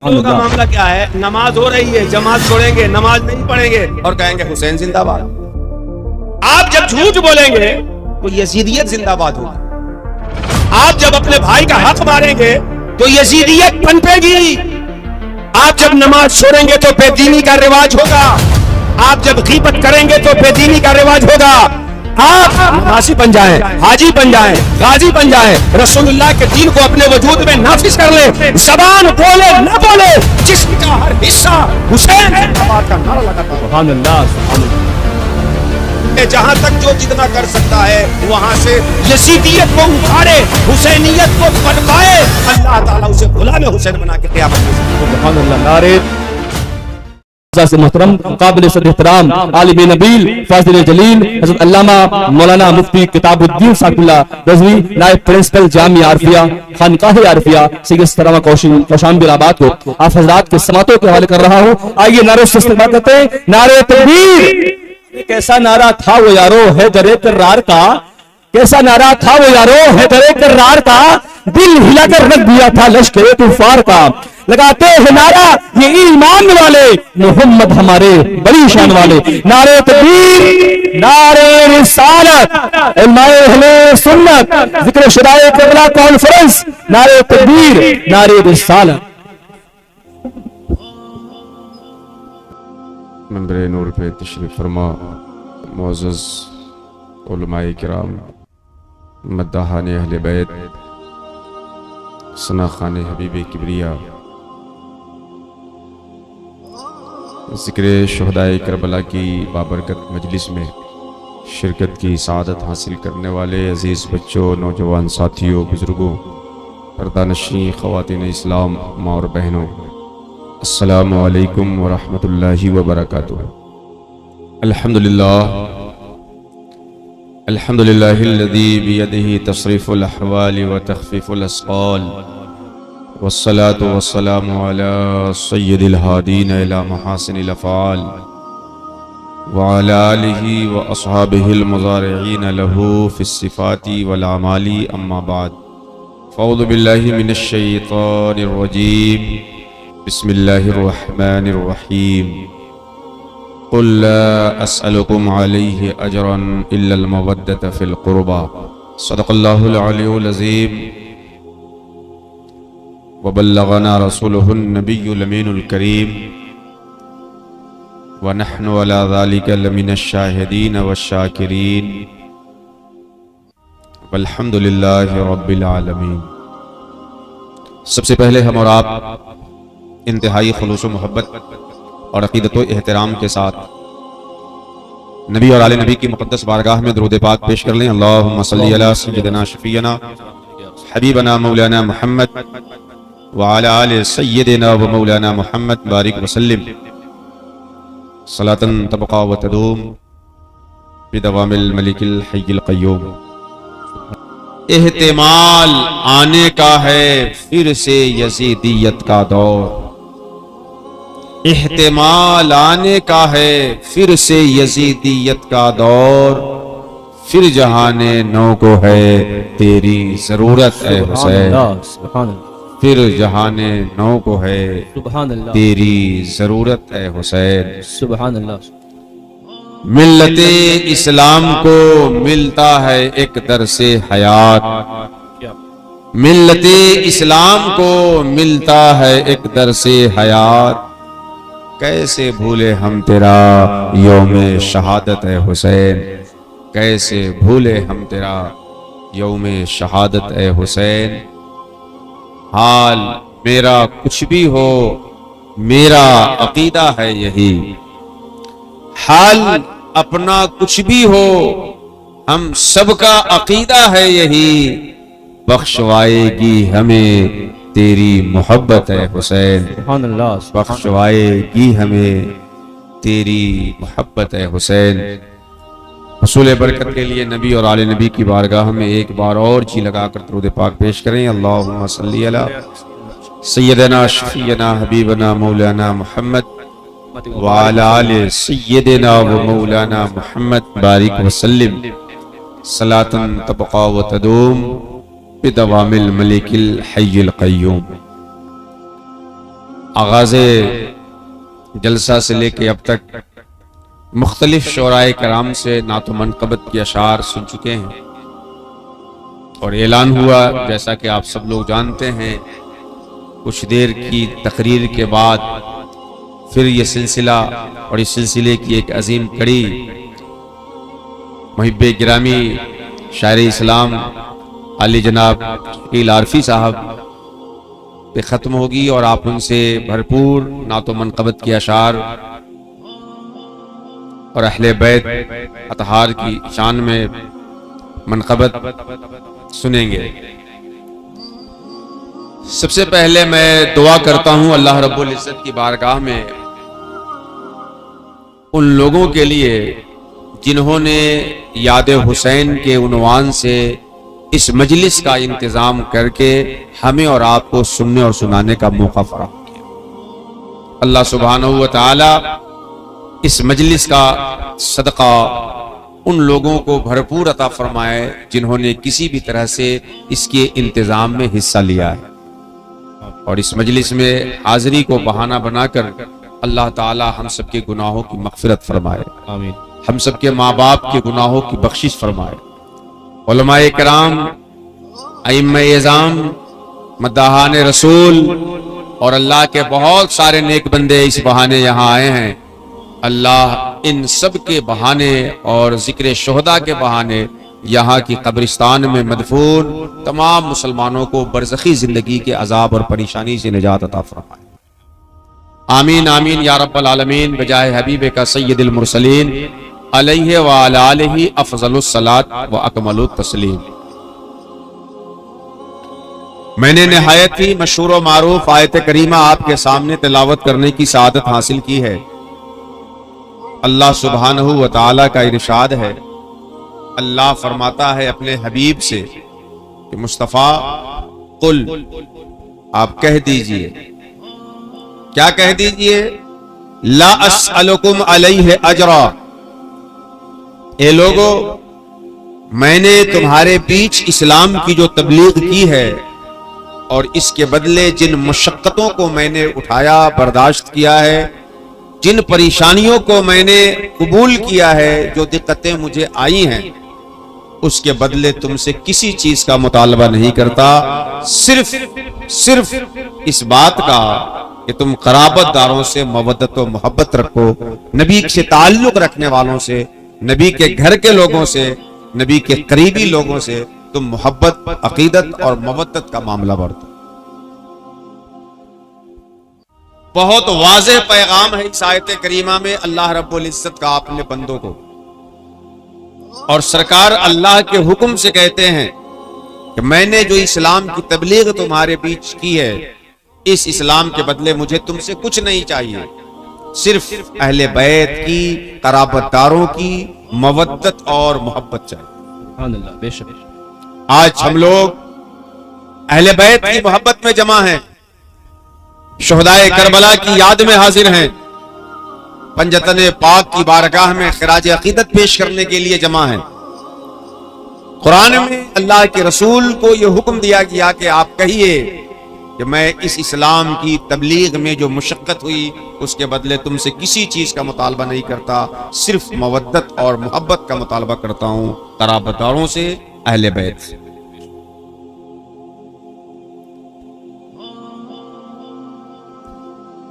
کا معاملہ کیا ہے؟ نماز ہو رہی ہے، جماعت چھوڑیں گے، نماز نہیں پڑھیں گے اور کہیں گے حسین زندہ باد۔ آپ جب جھوٹ بولیں گے تو یزیدیت زندہ باد ہوگی۔ آپ جب اپنے بھائی کا حق ماریں گے تو یزیدیت پنپے گی۔ آپ جب نماز چھوڑیں گے تو بے دینی کا رواج ہوگا۔ آپ جب غیبت کریں گے تو بے دینی کا رواج ہوگا۔ آپ نمازی بن جائیں، حاجی بن جائیں، غازی بن جائیں، رسول اللہ کے دین کو اپنے وجود میں نافذ کر لیں، زبان بولے نہ بولے، جسم کا ہر حصہ حسین زندہ کا نعرہ لگاتا ہے۔ سبحان اللہ، سبحان اللہ۔ جہاں تک جو جتنا کر سکتا ہے وہاں سے یزیدیت کو اکھاڑے، حسینیت کو پنپائے، اللہ تعالیٰ اسے غلام حسین بنا کے قیامت میں۔ سبحان اللہ۔ نعرے سے محترم قابل صدر احترام عالم نبیل فاضل جلیل حضرت علامہ مولانا مفتی کتاب الدین ثاقب اللہ رضوی نائب پرنسپل جامعہ عارفیہ خانقاہ عارفیہ سید سلامہ کوشامبی آباد کو آپ حضرات کے سماعتوں کے حوالے کر رہا ہوں۔ آئیے نعرے سے استقبال کرتے ہیں۔ نعرے تکبیر۔ کیسا نعرہ تھا وہ یارو حیدر کرار کا، کیسا نعرہ تھا وہ یارو حیدر کرار کا، دل ہلا کر رکھ دیا تھا لشکر کفار کا۔ لگاتے ہیں نعرہ یہ ایمان والے، محمد ہمارے بڑی شان والے۔ نعرے تکبیر، نعرے رسالت، علماء اہل سنت، ذکر شدائے قبلہ کانفرنس، نعرے تکبیر، نعرے رسالت۔ منبر نور پہ تشریف فرما معزز علماء کرام، مداحان اہل بیت، ثناخوان حبیب کبریا، ذکر شہدائے کربلا کی بابرکت مجلس میں شرکت کی سعادت حاصل کرنے والے عزیز بچوں، نوجوان ساتھیوں، بزرگوں، پردہ نشین خواتین اسلام، ماں اور بہنوں، السلام علیکم ورحمۃ اللہ وبرکاتہ۔ الحمدللہ الحمدللہ الذی بیدہ تصریف الاحوال وتخفیف الاسقال، والصلاة والسلام على سید الہادین الی محاسن الافعال، وعلى آلہ واصحابہ المضارعین لہ فی الصفات والاعمال، اما بعد فاعوذ باللہ من الشیطان الرجیم، بسم اللہ الرحمن الرحیم، قل لا اسألکم علیہ اجرا الا المودۃ فی القربى، صدق اللہ العلی العظیم، وبلغنا رسوله النبي الأمين الكريم، ونحن على ذلك لمن الشاهدين والشاكرين، والحمد لله رب العالمين۔ سب سے پہلے ہم اور آپ انتہائی خلوص و محبت اور عقیدت و احترام کے ساتھ نبی اور آل نبی کی مقدس بارگاہ میں درود پاک پیش کر لیں۔ اللہم صلی علی سیدنا شفیعنا حبیبنا مولانا محمد وعلى آل سیدنا و مولانا محمد بارک وسلم، صلاة تبقى وتدوم بدوام الملک الحی القیوم۔ احتمال آنے کا ہے پھر سے یزیدیت کا دور، احتمال آنے کا ہے پھر سے یزیدیت کا دور، پھر جہان نو کو ہے تیری ضرورت اے حسین، پھر جہان نو کو ہے تیری ضرورت اے حسین۔ سبحان اللہ۔ ملت اسلام کو ملتا ہے ایک درس حیات، ملت اسلام کو ملتا ہے ایک درس حیات، کیسے بھولے ہم تیرا یوم شہادت اے حسین، کیسے بھولے ہم تیرا یوم شہادت اے حسین۔ حال میرا کچھ بھی ہو میرا عقیدہ ہے یہی، حال اپنا کچھ بھی ہو ہم سب کا عقیدہ ہے یہی، بخشوائے گی ہمیں تیری محبت ہے حسین، سبحان اللہ۔ بخشوائے گی ہمیں تیری محبت ہے حسین۔ حصول برکت کے لیے نبی اور آل نبی کی بارگاہ میں ایک بار اور جی لگا کر درود پاک پیش کریں۔ اللہم صلی علی سیدنا شفیعنا حبیبنا مولانا محمد وعلی آل سیدنا و مولانا محمد بارک وسلم، صلاة تبقى وتدوم بدوام الملک الحی القیوم۔ آغاز جلسہ سے لے کے اب تک مختلف شعرائے کرام سے نعت و منقبت کی اشعار سن چکے ہیں، اور اعلان ہوا جیسا کہ آپ سب لوگ جانتے ہیں، کچھ دیر کی تقریر کے بعد پھر یہ سلسلہ اور اس سلسلے کی ایک عظیم کڑی محب گرامی شاعر اسلام علی جناب شکیل عارفی صاحب پہ ختم ہوگی، اور آپ ان سے بھرپور نعت و منقبت کی اشعار اور اہل بیت اطہار کی شان میں منقبت سنیں گے۔ سب سے پہلے میں دعا کرتا ہوں اللہ رب العزت کی بارگاہ میں ان لوگوں کے لیے جنہوں نے یاد حسین کے عنوان سے اس مجلس کا انتظام کر کے ہمیں اور آپ کو سننے اور سنانے کا موقع فراہم کیا۔ اللہ سبحانہ و تعالی اس مجلس کا صدقہ ان لوگوں کو بھرپور عطا فرمائے جنہوں نے کسی بھی طرح سے اس کے انتظام میں حصہ لیا ہے، اور اس مجلس میں حاضری کو بہانہ بنا کر اللہ تعالی ہم سب کے گناہوں کی مغفرت فرمائے، آمین۔ ہم سب کے ماں باپ کے گناہوں کی بخشش فرمائے، علماء کرام، ائمہ اعظام، مداحان رسول اور اللہ کے بہت سارے نیک بندے اس بہانے یہاں آئے ہیں، اللہ ان سب کے بہانے اور ذکر شہداء کے بہانے یہاں کی قبرستان میں مدفون تمام مسلمانوں کو برزخی زندگی کے عذاب اور پریشانی سے نجات عطا فرمائے، آمین آمین یا رب العالمین، بجائے حبیب کا سید المرسلین علیہ وعلی آلہ افضل الصلاۃ و اکمل التسلیم۔ میں نے نہایت ہی مشہور و معروف آیت کریمہ آپ کے سامنے تلاوت کرنے کی سعادت حاصل کی ہے۔ اللہ سبحانہ و تعالی کا ارشاد ہے، اللہ فرماتا ہے اپنے حبیب سے کہ مصطفیٰ قل، آپ کہہ دیجئے، کیا کہہ دیجئے؟ لا اسألکم علیہ اجرا، اے لوگو میں نے تمہارے بیچ اسلام کی جو تبلیغ کی ہے اور اس کے بدلے جن مشقتوں کو میں نے اٹھایا برداشت کیا ہے، جن پریشانیوں کو میں نے قبول کیا ہے، جو دقتیں مجھے آئی ہیں، اس کے بدلے تم سے کسی چیز کا مطالبہ نہیں کرتا، صرف اس بات کا کہ تم قرابت داروں سے مودت و محبت رکھو، نبی سے تعلق رکھنے والوں سے، نبی کے گھر کے لوگوں سے، نبی کے قریبی لوگوں سے تم محبت، عقیدت اور مودت کا معاملہ برتو۔ بہت واضح پیغام ہے اس آیت کریمہ میں اللہ رب العزت کا اپنے بندوں کو، اور سرکار اللہ کے حکم سے کہتے ہیں کہ میں نے جو اسلام کی تبلیغ تمہارے بیچ کی ہے، اس اسلام کے بدلے مجھے تم سے کچھ نہیں چاہیے، صرف اہل بیت کی، قرابت داروں کی مودت اور محبت چاہیے۔ سبحان اللہ، بے شک۔ آج ہم لوگ اہل بیت کی محبت میں جمع ہیں، شہدائے کربلا کی یاد میں حاضر ہیں، پنجتن پاک کی بارگاہ میں خراج عقیدت پیش کرنے کے لیے جمع ہیں۔ قرآن میں اللہ کے رسول کو یہ حکم دیا گیا کہ آپ کہیے کہ میں اس اسلام کی تبلیغ میں جو مشقت ہوئی اس کے بدلے تم سے کسی چیز کا مطالبہ نہیں کرتا، صرف مودت اور محبت کا مطالبہ کرتا ہوں، قرابت داروں سے، اہل بیت سے۔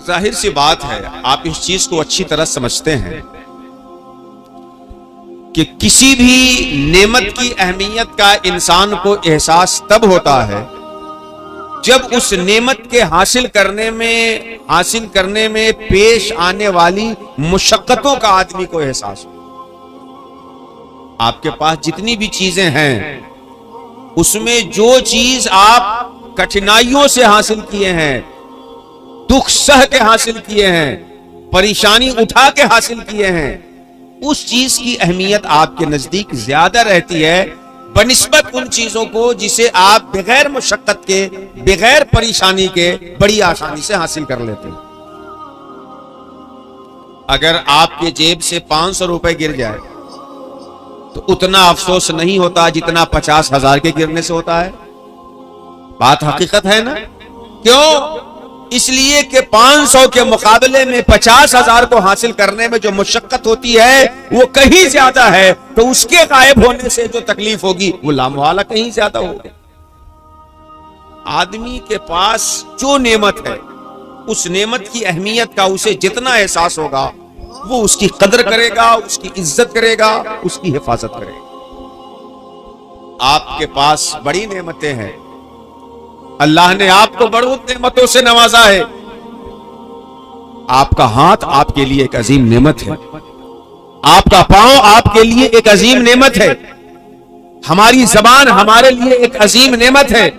ظاہر سی بات ہے، آپ اس چیز کو اچھی طرح سمجھتے ہیں کہ کسی بھی نعمت کی اہمیت کا انسان کو احساس تب ہوتا ہے جب اس نعمت کے حاصل کرنے میں پیش آنے والی مشقتوں کا آدمی کو احساس ہو۔ آپ کے پاس جتنی بھی چیزیں ہیں اس میں جو چیز آپ کٹھنائیوں سے حاصل کیے ہیں، دکھ سہ کے حاصل کیے ہیں، پریشانی اٹھا کے حاصل کیے ہیں، اس چیز کی اہمیت آپ کے نزدیک زیادہ رہتی ہے بنسبت ان چیزوں کو جسے آپ بغیر مشقت کے، بغیر پریشانی کے بڑی آسانی سے حاصل کر لیتے ہیں۔ اگر آپ کے جیب سے 500 روپے گر جائے تو اتنا افسوس نہیں ہوتا جتنا 50,000 کے گرنے سے ہوتا ہے۔ بات حقیقت ہے نا؟ کیوں؟ اس لیے کہ 500 کے مقابلے میں 50,000 کو حاصل کرنے میں جو مشقت ہوتی ہے وہ کہیں زیادہ ہے، تو اس کے غائب ہونے سے جو تکلیف ہوگی وہ لامحالہ کہیں زیادہ ہوگی۔ آدمی کے پاس جو نعمت ہے اس نعمت کی اہمیت کا اسے جتنا احساس ہوگا وہ اس کی قدر کرے گا، اس کی عزت کرے گا، اس کی حفاظت کرے گا۔ آپ کے پاس بڑی نعمتیں ہیں، اللہ نے آپ کو بڑی نعمتوں سے نوازا ہے۔ آپ کا ہاتھ آپ کے لیے ایک عظیم نعمت ہے، آپ کا پاؤں آپ کے لیے ایک عظیم نعمت ہے، ہماری زبان ہمارے لیے ایک عظیم نعمت ہے،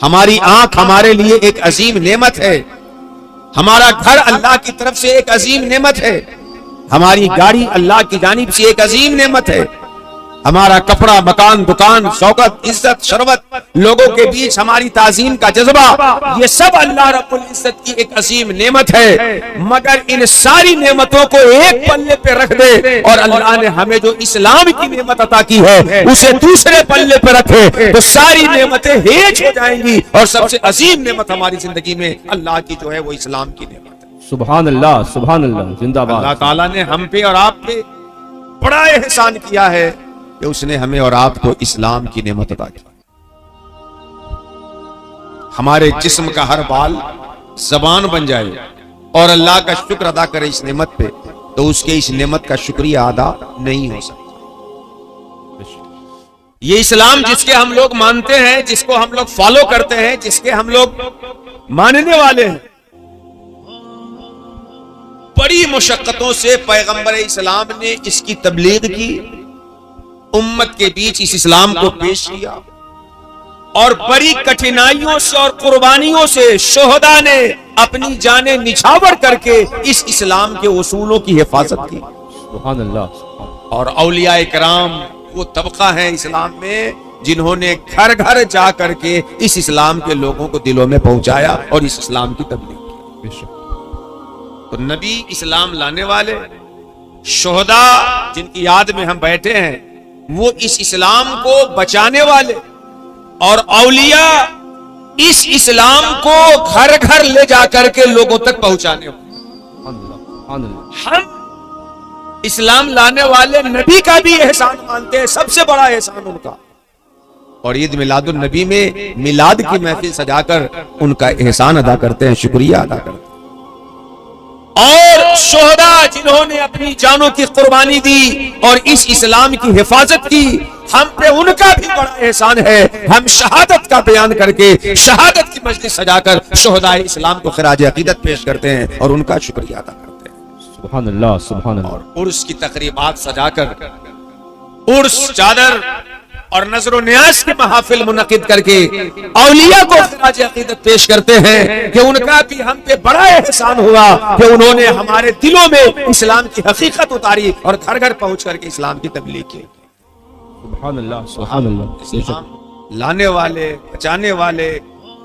ہماری آنکھ ہمارے لیے ایک عظیم نعمت ہے، ہمارا گھر اللہ کی طرف سے ایک عظیم نعمت ہے، ہماری گاڑی اللہ کی جانب سے ایک عظیم نعمت ہے، ہمارا کپڑا، مکان، دکان، شوکت، عزت، شربت، لوگوں کے بیچ ہماری تعظیم کا جذبہ، یہ سب اللہ رب العزت کی ایک عظیم نعمت ہے۔ مگر ان ساری نعمتوں کو ایک پلے پہ رکھ دے اور اللہ نے ہمیں جو اسلام کی نعمت عطا کی ہے اسے دوسرے پلے پہ رکھے تو ساری نعمتیں ہیج ہو جائیں گی، اور سب سے عظیم نعمت ہماری زندگی میں اللہ کی جو ہے وہ اسلام کی نعمت ہے۔ سبحان اللہ، سبحان اللہ، زندہ باد۔ اللہ تعالیٰ نے ہم پہ اور آپ پہ بڑا احسان کیا ہے کہ اس نے ہمیں اور آپ کو اسلام کی نعمت عطا کی۔ ہمارے جسم کا ہر بال زبان بن جائے اور اللہ کا شکر ادا کرے اس نعمت پہ، تو اس کے اس نعمت کا شکریہ ادا نہیں ہو سکتا۔ یہ اسلام جس کے ہم لوگ مانتے ہیں، جس کو ہم لوگ فالو کرتے ہیں، جس کے ہم لوگ ماننے والے ہیں، بڑی مشقتوں سے پیغمبر اسلام نے اس کی تبلیغ کی، امت کے بیچ اس اسلام کو پیش کیا، اور بڑی کٹھنائیوں سے اور قربانیوں سے شہداء نے اپنی جانیں نچھاور کر کے اس اسلام کے اصولوں کی حفاظت کی۔ سبحان اللہ۔ اور اولیاء کرام وہ طبقہ ہے اسلام میں جنہوں نے گھر گھر جا کر کے اس اسلام کے لوگوں کو دلوں میں پہنچایا اور اس اسلام کی تبلیغ کی۔ تو نبی اسلام لانے والے، شہداء جن کی یاد میں ہم بیٹھے ہیں، وہ اس اسلام کو بچانے والے، اور اولیاء اس اسلام کو گھر گھر لے جا کر کے لوگوں تک پہنچانے والے۔ ہم اسلام لانے والے نبی کا بھی احسان مانتے ہیں، سب سے بڑا احسان ان کا، اور عید میلاد النبی میں میلاد کی محفل سجا کر ان کا احسان ادا کرتے ہیں، شکریہ ادا کرتے ہیں۔ اور شہداء جنہوں نے اپنی جانوں کی قربانی دی اور اس اسلام کی حفاظت کی، ہم پہ ان کا بھی بڑا احسان ہے۔ ہم شہادت کا بیان کر کے شہادت کی مجلس سجا کر شہداء اسلام کو خراج عقیدت پیش کرتے ہیں اور ان کا شکریہ ادا کرتے ہیں۔ سبحان اللہ، سبحان اللہ۔ اور عرس کی تقریبات سجا کر، عرس، چادر اور نظر و نیاز کے محافل منعقد کر کے اولیاء کو خراج عقیدت پیش کرتے ہیں کہ ان کا بھی ہم پہ بڑا احسان ہوا کہ انہوں نے ہمارے دلوں میں اسلام کی حقیقت اتاری اور گھر گھر پہنچ کر کے اسلام کی تبلیغ کی۔ سبحان اللہ، سبحان اللہ۔ اسلام لانے والے، بچانے والے،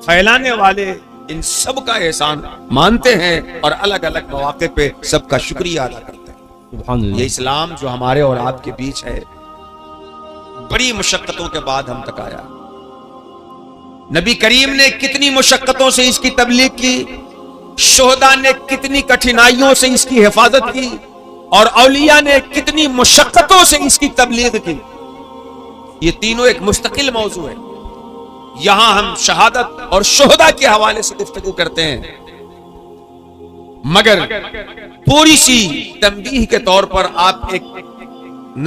پھیلانے والے، ان سب کا احسان مانتے ہیں اور الگ الگ مواقع پہ سب کا شکریہ ادا کرتے ہیں۔ سبحان اللہ۔ یہ اسلام جو ہمارے اور آپ کے بیچ ہے، بڑی مشقتوں کے بعد ہم تک آیا۔ نبی کریم نے کتنی مشقتوں سے اس کی تبلیغ کی، شہداء نے کتنی کٹھنائیوں سے اس کی حفاظت کی، اور اولیاء نے کتنی مشقتوں سے اس کی تبلیغ کی۔ یہ تینوں ایک مستقل موضوع ہے۔ یہاں ہم شہادت اور شہداء کے حوالے سے گفتگو کرتے ہیں، مگر تھوڑی سی تنبیہ کے طور پر آپ ایک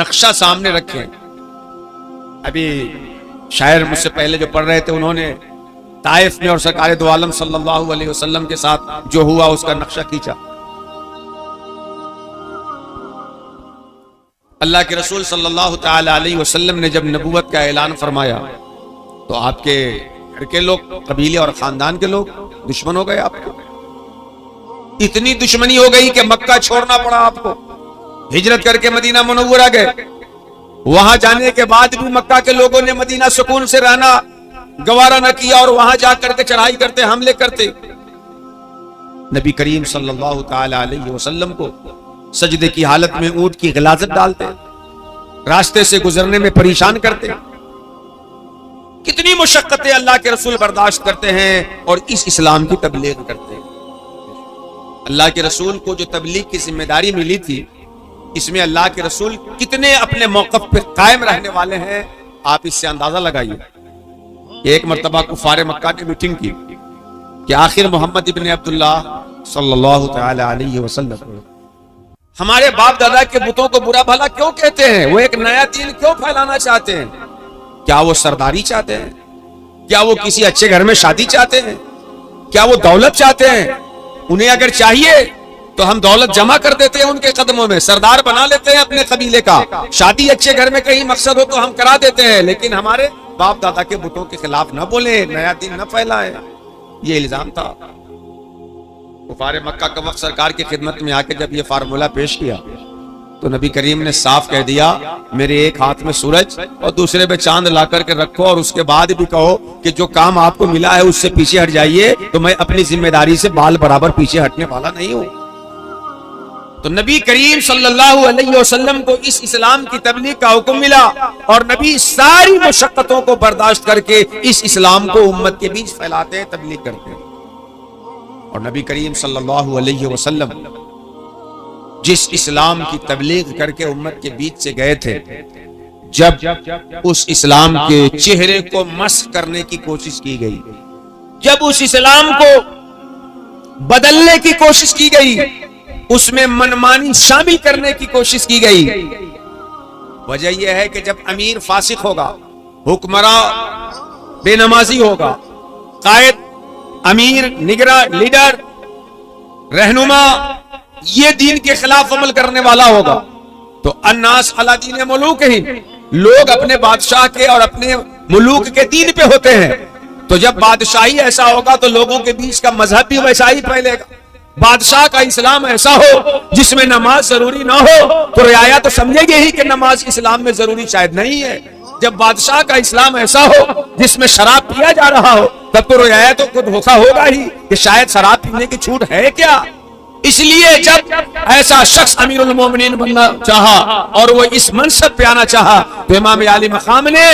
نقشہ سامنے رکھیں۔ ابھی شاعر مجھ سے پہلے جو پڑھ رہے تھے، انہوں نے طائف میں اور سرکار دو عالم صلی اللہ علیہ وسلم کے ساتھ جو ہوا اس کا نقشہ کھینچا۔ اللہ کے رسول صلی اللہ تعالی علیہ وسلم نے جب نبوت کا اعلان فرمایا تو آپ کے گھر کے لوگ، قبیلے اور خاندان کے لوگ دشمن ہو گئے آپ کو۔ اتنی دشمنی ہو گئی کہ مکہ چھوڑنا پڑا آپ کو، ہجرت کر کے مدینہ منورہ گئے۔ وہاں جانے کے بعد بھی مکہ کے لوگوں نے مدینہ سکون سے رہنا گوارا نہ کیا اور وہاں جا کر کے چڑھائی کرتے، حملے کرتے۔ نبی کریم صلی اللہ تعالی علیہ وسلم کو سجدے کی حالت میں اونٹ کی غلاظت ڈالتے، راستے سے گزرنے میں پریشان کرتے۔ کتنی مشقتیں اللہ کے رسول برداشت کرتے ہیں اور اس اسلام کی تبلیغ کرتے ہیں۔ اللہ کے رسول کو جو تبلیغ کی ذمہ داری ملی تھی، اس میں اللہ کے رسول کتنے اپنے موقف پہ قائم رہنے والے ہیں، آپ اس سے اندازہ لگائیے۔ ایک مرتبہ کفار مکہ نے میٹنگ کی کہ آخر محمد ابن عبداللہ صلی اللہ تعالی علیہ وسلم ہمارے باپ دادا کے بتوں کو برا بھلا کیوں کہتے ہیں؟ وہ ایک نیا دین کیوں پھیلانا چاہتے ہیں؟ کیا وہ سرداری چاہتے ہیں؟ کیا وہ کسی اچھے گھر میں شادی چاہتے ہیں؟ کیا وہ دولت چاہتے ہیں؟ انہیں اگر چاہیے تو ہم دولت جمع کر دیتے ہیں ان کے قدموں میں، سردار بنا لیتے ہیں اپنے قبیلے کا، شادی اچھے گھر میں کہیں مقصد ہو تو ہم کرا دیتے ہیں، لیکن ہمارے باپ دادا کے بتوں کے خلاف نہ بولیں، نیا دین نہ پھیلائیں۔ یہ الزام تھا۔ کفار مکہ کا وقت سرکار کی خدمت میں آ کے جب یہ فارمولہ پیش کیا تو نبی کریم نے صاف کہہ دیا، میرے ایک ہاتھ میں سورج اور دوسرے میں چاند لا کر کے رکھو، اور اس کے بعد بھی کہو کہ جو کام آپ کو ملا ہے اس سے پیچھے ہٹ جائیے، تو میں اپنی ذمہ داری سے بال برابر پیچھے ہٹنے والا نہیں ہوں۔ تو نبی کریم صلی اللہ علیہ وسلم کو اس اسلام کی تبلیغ کا حکم ملا، اور نبی ساری مشقتوں کو برداشت کر کے اس اسلام کو امت کے بیچ پھیلاتے ہیں، تبلیغ کرتے ہیں۔ اور نبی کریم صلی اللہ علیہ وسلم جس اسلام کی تبلیغ کر کے امت کے بیچ سے گئے تھے، جب اس اسلام کے چہرے کو مسخ کرنے کی کوشش کی گئی، جب اس اسلام کو بدلنے کی کوشش کی گئی، اس میں منمانی شامل کرنے کی کوشش کی گئی، وجہ یہ ہے کہ جب امیر فاسق ہوگا، حکمراں بے نمازی ہوگا، قائد، امیر، نگراں، لیڈر، رہنما یہ دین کے خلاف عمل کرنے والا ہوگا، تو الناس علی دین ملوکہم، لوگ اپنے بادشاہ کے اور اپنے ملوک کے دین پہ ہوتے ہیں۔ تو جب بادشاہی ایسا ہوگا تو لوگوں کے بیچ کا مذہب بھی ویسا ہی پھیلے گا۔ بادشاہ کا اسلام ایسا ہو جس میں نماز ضروری نہ ہو تو رعایا تو سمجھے گی ہی کہ نماز اسلام میں ضروری شاید نہیں ہے۔ جب بادشاہ کا اسلام ایسا ہو جس میں شراب پیا جا رہا ہو تب تو رعایا تو خود دھوکا ہوگا ہی کہ شاید شراب پینے کی چھوٹ ہے کیا۔ اس لیے جب ایسا شخص امیر المومنین بننا چاہا اور وہ اس منصب پہ آنا چاہا تو امام عالی مقام نے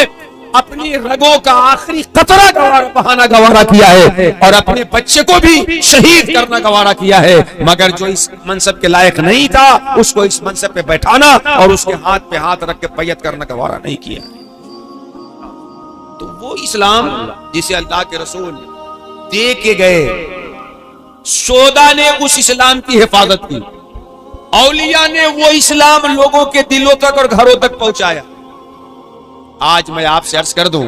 اپنی رگوں کا آخری قطرہ بہانا گوارا کیا ہے، اور اپنے بچے کو بھی شہید کرنا گوارا کیا ہے، مگر جو اس منصب کے لائق نہیں تھا اس کو اس منصب پہ بیٹھانا اور اس کے ہاتھ پہ ہاتھ رکھ کے بیعت کرنا گوارا نہیں کیا۔ تو وہ اسلام جسے اللہ کے رسول دے کے گئے، شہداء نے اس اسلام کی حفاظت کی، اولیاء نے وہ اسلام لوگوں کے دلوں تک اور گھروں تک پہنچایا۔ آج میں آپ سے عرض کر دوں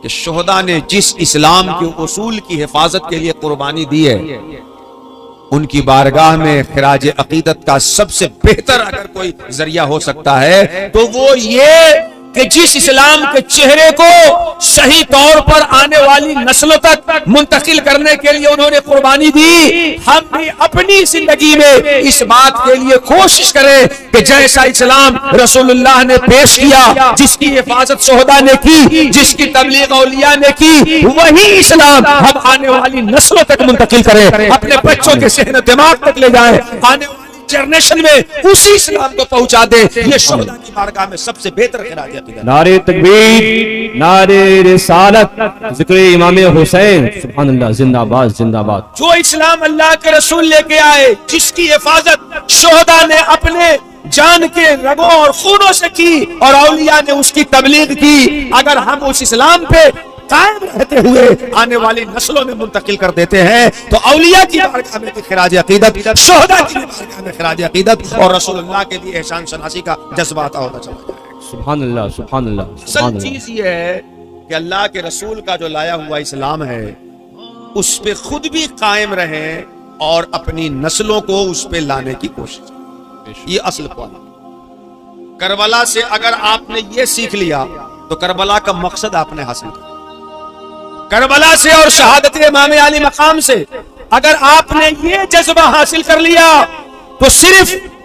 کہ شہداء نے جس اسلام کے اصول کی حفاظت کے لیے قربانی دی ہے، ان کی بارگاہ میں خراج عقیدت کا سب سے بہتر اگر کوئی ذریعہ ہو سکتا ہے تو وہ یہ کہ جس اسلام کے چہرے کو صحیح طور پر آنے والی نسلوں تک منتقل کرنے کے لیے انہوں نے قربانی دی، ہم بھی اپنی زندگی میں اس بات کے لیے کوشش کریں کہ جیسا اسلام رسول اللہ نے پیش کیا، جس کی حفاظت شہداء نے کی، جس کی تبلیغ اولیاء نے کی، وہی اسلام ہم آنے والی نسلوں تک منتقل کریں، اپنے بچوں کے ذہن و دماغ تک لے جائیں، آنے والی جنریشن میں اسی اسلام کو پہنچا دے۔ یہ شہداء کی بارگاہ میں سب سے بہتر خراج عقیدت۔ نعرہ تکبیر، نعرہ رسالت، ذکر امام حسین، سبحان اللہ، زندہ باد زندہ باد۔ جو اسلام اللہ کے رسول لے کے آئے، جس کی حفاظت شہداء نے اپنے جان کے رگوں اور خونوں سے کی اور اولیاء نے اس کی تبلیغ کی، اگر ہم اس اسلام پہ قائم رہتے ہوئے آنے والی نسلوں میں منتقل کر دیتے ہیں تو اولیاء کی بارگاہ میں خراج عقیدت، شہداء کی بارگاہ میں خراج عقیدت اور رسول اللہ کے لیے احسان شناسی کا جذبہ عطا ہوتا چلا جائے گا۔ سبحان اللہ، سبحان اللہ، سبحان اصل اللہ۔ چیز یہ ہے کہ اللہ کے رسول کا جو لایا ہوا اسلام ہے اس پہ خود بھی قائم رہیں اور اپنی نسلوں کو اس پہ لانے کی کوشش کریں۔ یہ اصل پوائنٹ۔ کربلا سے اگر آپ نے یہ سیکھ لیا تو کربلا کا مقصد آپ نے حاصل کیا۔ کربلا سے اور شہادت امام علی مقام سے اگر آپ نے یہ جذبہ حاصل کر لیا تو صرف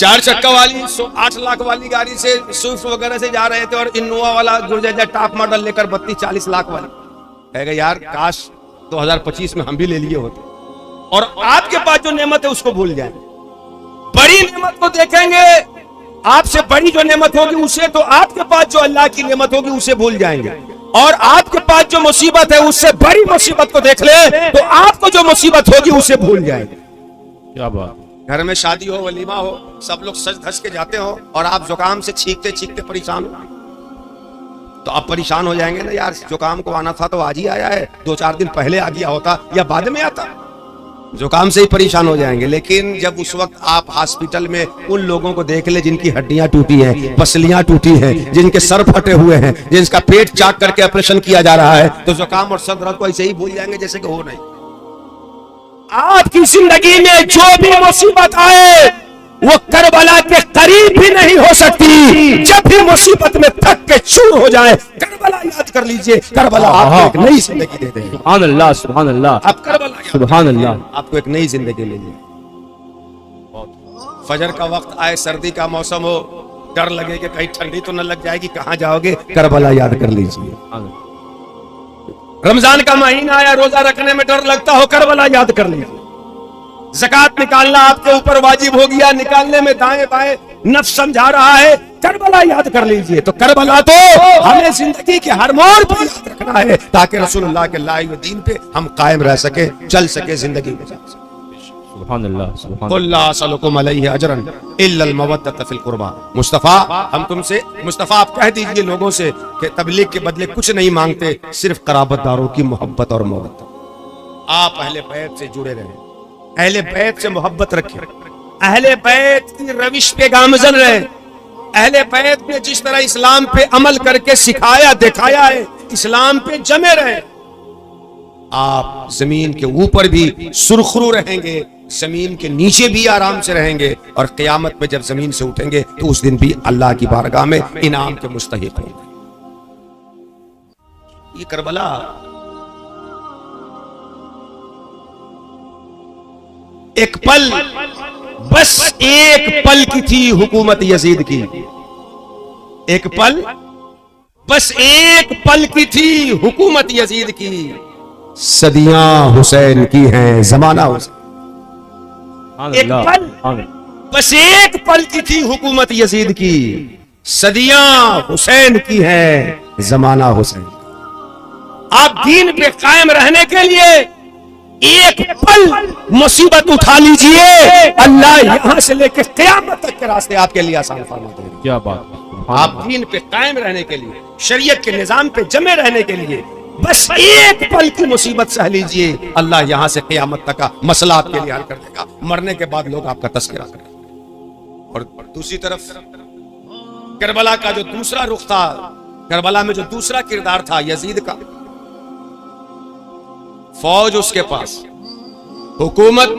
4 چکا والی 8 لاکھ والی گاڑی سے سوئفٹ وغیرہ سے جا رہے تھے اور انووا والا گرجا ٹاپ ماڈل لے کر 32-40 لاکھ والی. کہے گا یار کاش 2025 میں ہم بھی لے لیے ہوتے. اور آپ کے پاس جو نعمت ہے اس کو بھول جائیں. بڑی نعمت کو دیکھیں گے, آپ سے بڑی جو نعمت ہوگی اسے, تو آپ کے پاس جو اللہ کی نعمت ہوگی اسے بھول جائیں گے. اور آپ کے پاس جو مصیبت ہے اس سے بڑی مصیبت کو دیکھ لیں تو آپ کو جو مصیبت ہوگی اسے بھول جائیں گے. کیا بات. گھر میں شادی ہو, ولیمہ ہو, سب لوگ سج دھج کے جاتے ہو اور آپ زکام سے چھینکتے چھینکتے پریشان ہو, تو آپ پریشان ہو جائیں گے نا, یار زکام کو آنا تھا تو آج ہی آیا ہے, 2-4 دن پہلے آ گیا ہوتا یا بعد میں آتا. زکام سے ہی پریشان ہو جائیں گے. لیکن جب اس وقت آپ ہاسپٹل میں ان لوگوں کو دیکھ لیں جن کی ہڈیاں ٹوٹی ہیں, پسلیاں ٹوٹی ہیں, جن کے سر پھٹے ہوئے ہیں, جن کا پیٹ چاک کر کے آپریشن کیا جا رہا ہے, تو زکام اور سر درد کو ایسے ہی بھول جائیں گے جیسے کہ ہو نہیں. آپ کی زندگی میں جو بھی مصیبت آئے وہ کربلا کے قریب بھی نہیں ہو سکتی. جب بھی مصیبت میں تھک کے چور ہو جائے کربلا یاد کر لیجئے, کربلا آپ کو ایک نئی زندگی دے دے گی. سبحان اللہ, سبحان اللہ, آپ کربلا یاد سبحان اللہ. آپ کو ایک نئی زندگی لے لیجیے. فجر کا وقت آئے, سردی کا موسم ہو, ڈر لگے کہ کہیں ٹھنڈی تو نہ لگ جائے گی, کہاں جاؤ گے, کربلا یاد کر لیجیے. رمضان کا مہینہ آیا, روزہ رکھنے میں ڈر لگتا ہو, کربلا یاد کر لیجیے. زکات نکالنا آپ کے اوپر واجب ہو گیا, نکالنے میں دائیں بائیں نفس سمجھا رہا ہے, کربلا یاد کر لیجئے. تو کربلا تو ہمیں زندگی کے ہر موڑ پر یاد رکھنا ہے تاکہ رسول اللہ کے لائے ہوئے دین پہ ہم قائم رہ سکے, چل سکے, زندگی گزار سکے. سبحان اللہ, سبحان قل لا اسألکم علیہ اجرا الا المودۃ فی القربى. مصطفیٰ ہم تم سے, مصطفیٰ آپ کہہ دیجئے لوگوں سے کہ تبلیغ کے بدلے کچھ نہیں مانگتے, صرف قرابت داروں کی محبت اور مودت. آپ اہل بیت سے جڑے رہیں, اہل بیت سے محبت رکھیں, اہل بیت کی روش پہ گامزن رہیں, اہل بیت نے جس طرح اسلام پہ عمل کر کے سکھایا دکھایا ہے اسلام پہ جمے رہیں. آپ زمین کے اوپر بھی سرخرو رہیں گے, زمین کے نیچے بھی آرام سے رہیں گے, اور قیامت میں جب زمین سے اٹھیں گے تو اس دن بھی اللہ کی بارگاہ میں انعام کے مستحق ہوں گے. یہ کربلا ایک پل, بس ایک پل کی تھی حکومت یزید کی. ایک پل, بس ایک پل کی تھی حکومت یزید کی. صدیاں حسین کی ہیں, زمانہ حسین. ایک پل, بس ایک پل کی تھی حکومت یزید کی, صدیاں حسین کی ہیں, زمانہ حسین. آپ دین پہ قائم رہنے کے لیے ایک پل مصیبت اٹھا لیجئے, اللہ یہاں سے لے کے قیامت تک کے راستے آپ کے لیے آسان فرما دے گا. کیا بات. آپ دین پہ قائم رہنے کے لیے, شریعت کے نظام پہ جمے رہنے کے لیے بس ایک پل کی مصیبت سہ لیجئے, اللہ یہاں سے قیامت تک کا مسئلہ آپ کے لیے حل کر دے گا. مرنے کے بعد لوگ آپ کا تذکرہ کریں گے. اور دوسری طرف کربلا کا جو دوسرا رخ تھا, کربلا میں جو دوسرا کردار تھا یزید کا, فوج اس کے پاس, حکومت,